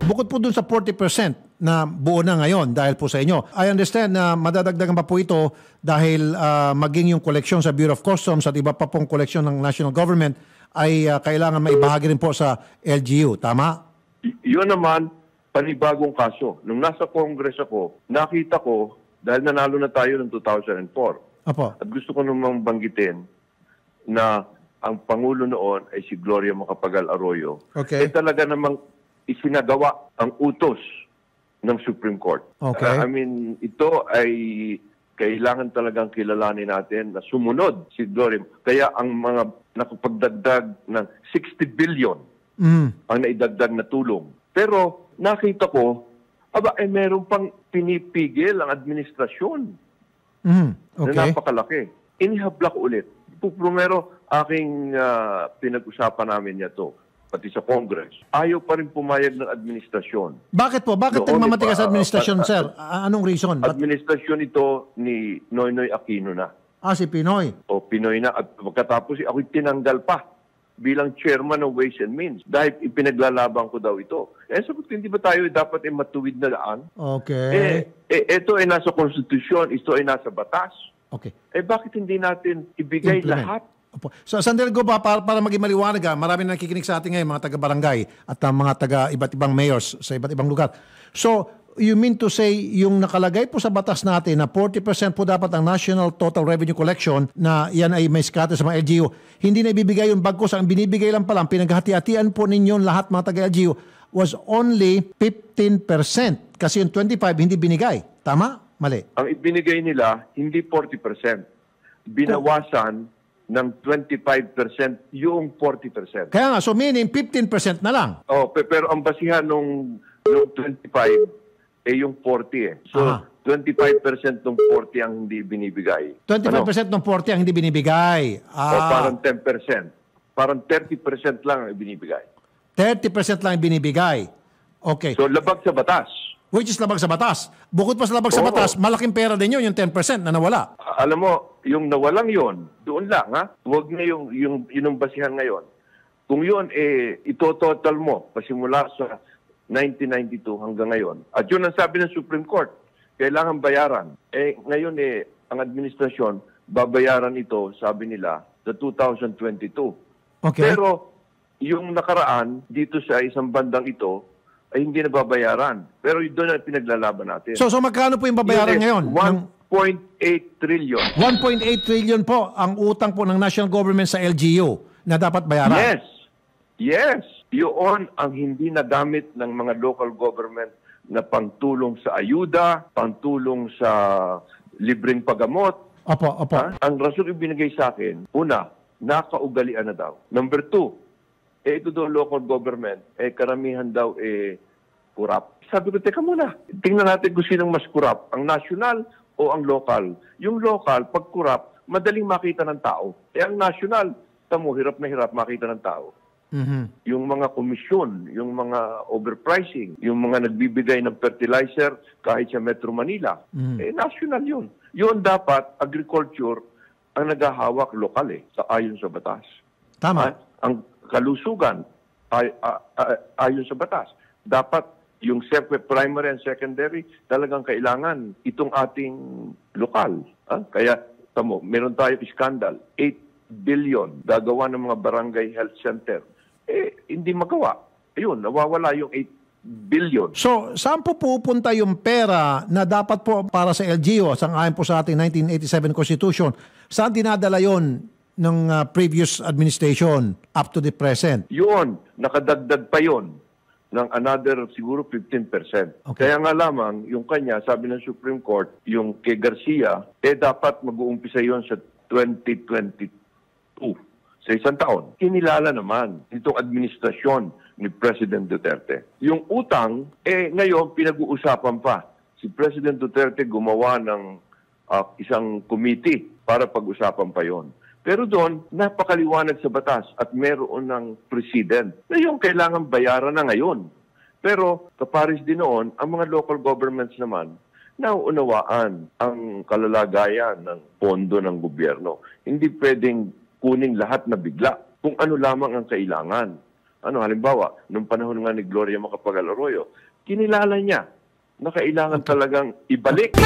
Bukod po dun sa 40% na buo na ngayon dahil po sa inyo, I understand na madadagdagan pa po ito dahil maging yung koleksyon sa Bureau of Customs at iba pa pong koleksyon ng national government ay kailangan maibahagi rin po sa LGU. Tama? Yun naman, panibagong kaso. Nung nasa Congress ako, nakita ko, dahil nanalo na tayo ng 2004, Apo. at gusto ko namang banggitin na ang Pangulo noon ay si Gloria Macapagal Arroyo. Okay. Talaga namang isinagawa ang utos ng Supreme Court. Okay. I mean, ito ay kailangan talagang kilalanin natin na sumunod si Gloria. Kaya ang mga nakapagdagdag ng 60 billion ang naidagdag na tulong. Pero nakita ko, meron pang pinipigil ang administrasyon Okay. na napakalaki. Inihabla ko ulit. Primero, aking pinag-usapan namin niya to, pati sa Congress. Ayaw pa rin pumayag ng administrasyon. Bakit po? Bakit nagmamatigas sa administrasyon, sir? Anong reason? Administrasyon ito ni Noynoy Aquino na. Si Pinoy. O Pinoy na. At pagkatapos, ako'y tinanggal pa bilang chairman ng Ways and Means dahil ipinaglalaban ko daw ito. Sabi ko, hindi ba tayo dapat matuwid na daan? Okay. Ito ay nasa konstitusyon, ito ay nasa batas. Okay. Bakit hindi natin ibigay lahat? Opo. So, sandali ko ba, para maging maliwanag, marami na nakikinig sa atin ngayon, mga taga-barangay at mga taga-iba't ibang mayors sa iba't ibang lugar. So, you mean to say, yung nakalagay po sa batas natin na 40% po dapat ang national total revenue collection na yan ay may scatter sa mga LGU, hindi na ibibigay yung bagkos, ang binibigay lang pala, pinaghati-hatian po ninyo lahat mga taga-LGU was only 15% kasi yung 25% hindi binigay. Tama? Mali? Ang ibinigay nila, hindi 40%. Binawasan ng 25% yung 40%. Kaya nga, so meaning 15% na lang. Pero ang basihan nung 25 yung 40 So, 25% ng 40 ang hindi binibigay. 25% ng 40 ang hindi binibigay. Parang 10%. Parang 30% lang ang binibigay. 30% lang ang binibigay. Okay. So, labag sa batas. Which is labag sa batas. Bukod pa sa labag sa batas, malaking pera din yun, yung 10% na nawala. Alam mo, yung nawalang yon, doon lang, ha? Huwag na yung basihan ngayon. Kung yun, ito-total mo, pasimula sa 1992 hanggang ngayon. At yun ang sabi ng Supreme Court, kailangan bayaran. Ngayon, ang administrasyon, babayaran ito, sabi nila, sa 2022. Okay. Pero, yung nakaraan, dito sa isang bandang ito, ay hindi na babayaran. Pero doon ang pinaglalaban natin. So magkano po yung babayaran ngayon? 1.8 trillion. 1.8 trillion po ang utang po ng national government sa LGU na dapat bayaran. Yes. Yun ang hindi nagamit ng mga local government na pangtulong sa ayuda, pangtulong sa libreng paggamot. Opo. Ang rason ibinigay sa akin, una, nakaugalian na daw. Number 2, ito daw local government, karamihan daw corrupt. Sabi ko, teka muna, tingnan natin kung sinong mas corrupt, ang national o ang local. Yung local, pag corrupt, madaling makita ng tao. Ang national, tamo, hirap na hirap makita ng tao. Yung mga komisyon, yung mga overpricing, yung mga nagbibigay ng fertilizer kahit sa Metro Manila, national yun. Yun dapat, agriculture, ang naghahawak lokal ayon sa batas. Tama. Ang kalusugan, ayon sa batas. Dapat yung primary and secondary, talagang kailangan itong ating lokal. Kaya, tamo, meron tayo iskandal, 8 billion gagawa ng mga barangay health center. Hindi magawa. Ayun, nawawala yung 8 billion. So, saan po pupunta yung pera na dapat po para sa LGU, sang-ayon po sa ating 1987 Constitution? Saan dinadala yon ng previous administration up to the present? Yun, nakadagdag pa yun ng another siguro 15%. Okay. Kaya nga lamang, yung kanya, sabi ng Supreme Court, yung kay Garcia, dapat mag-uumpisa yun sa 2022. Sa isang taon. Kinilala naman itong administrasyon ni President Duterte. Yung utang, ngayon pinag-uusapan pa. Si President Duterte gumawa ng isang committee para pag-usapan pa yon. Pero doon, napakaliwanag sa batas at meron ng president na yung kailangan bayaran na ngayon. Pero kaparis din noon, ang mga local governments naman, nauunawaan ang kalalagayan ng pondo ng gobyerno. Hindi pwedeng kuning lahat na bigla kung ano lamang ang kailangan. halimbawa, nung panahon nga ni Gloria Macapagal Arroyo, kinilala niya na kailangan talagang ibalik